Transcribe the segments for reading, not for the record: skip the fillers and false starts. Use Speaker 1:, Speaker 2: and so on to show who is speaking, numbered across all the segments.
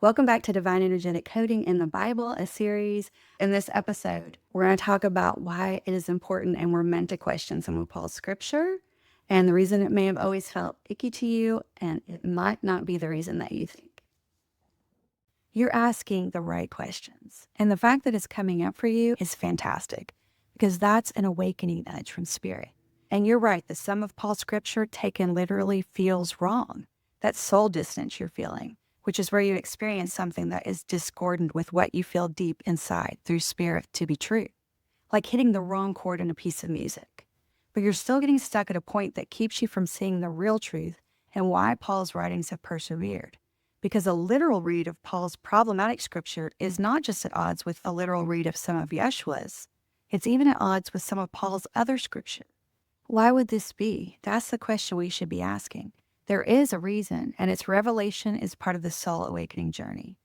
Speaker 1: Welcome back to Divine Energetic Coding in the Bible, a series. In this episode, we're going to talk about why it is important and we're meant to question some of Paul's scripture and the reason it may have always felt icky to you, and it might not be the reason that you think. You're asking the right questions, and the fact that it's coming up for you is fantastic because that's an awakening nudge from spirit. And you're right, the sum of Paul's scripture taken literally feels wrong. That soul dissonance you're feeling, which is where you experience something that is discordant with what you feel deep inside through spirit to be true, like hitting the wrong chord in a piece of music. But you're still getting stuck at a point that keeps you from seeing the real truth and why Paul's writings have persevered. Because a literal read of Paul's problematic scripture is not just at odds with a literal read of some of Yeshua's, it's even at odds with some of Paul's other scripture. Why would this be? That's the question we should be asking. There is a reason, and its revelation is part of the soul awakening journey.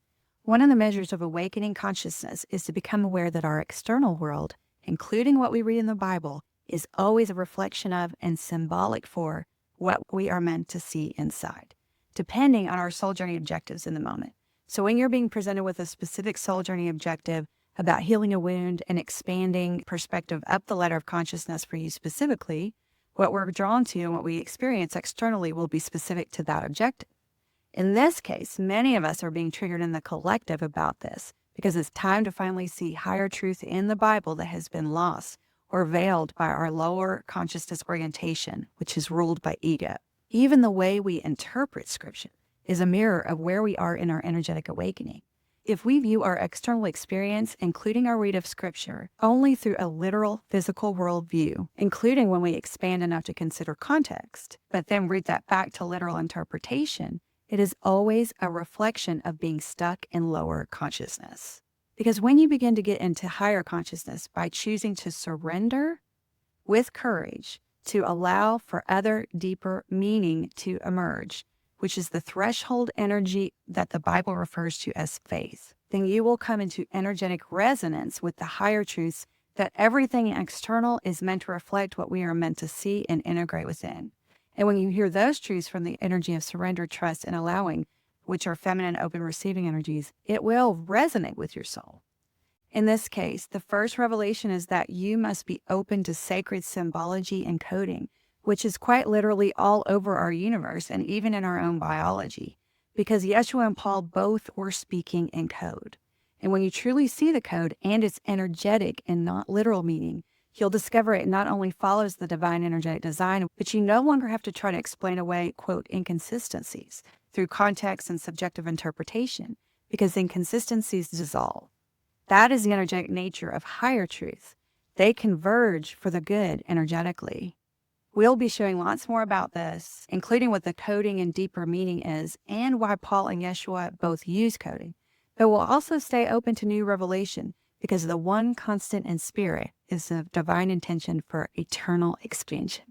Speaker 1: One of the measures of awakening consciousness is to become aware that our external world, including what we read in the Bible, is always a reflection of and symbolic for what we are meant to see inside, depending on our soul journey objectives in the moment. So when you're being presented with a specific soul journey objective about healing a wound and expanding perspective up the ladder of consciousness for you specifically, what we're drawn to and what we experience externally will be specific to that objective. In this case, many of us are being triggered in the collective about this because it's time to finally see higher truth in the Bible that has been lost or veiled by our lower consciousness orientation, which is ruled by ego. Even the way we interpret scripture is a mirror of where we are in our energetic awakening. If we view our external experience, including our read of scripture, only through a literal physical worldview, including when we expand enough to consider context, but then read that back to literal interpretation, it is always a reflection of being stuck in lower consciousness. Because when you begin to get into higher consciousness by choosing to surrender with courage to allow for other deeper meaning to emerge, which is the threshold energy that the Bible refers to as faith, then you will come into energetic resonance with the higher truths that everything external is meant to reflect what we are meant to see and integrate within. And when you hear those truths from the energy of surrender, trust, and allowing, which are feminine, open, receiving energies, it will resonate with your soul. In this case, the first revelation is that you must be open to sacred symbology and coding, which is quite literally all over our universe and even in our own biology, because Yeshua and Paul both were speaking in code. And when you truly see the code and its energetic and not literal meaning, you'll discover it not only follows the divine energetic design, but you no longer have to try to explain away, quote, inconsistencies through context and subjective interpretation, because inconsistencies dissolve. That is the energetic nature of higher truth. They converge for the good energetically. We'll be showing lots more about this, including what the coding and deeper meaning is and why Paul and Yeshua both use coding. But we'll also stay open to new revelation because the one constant in spirit is the divine intention for eternal expansion.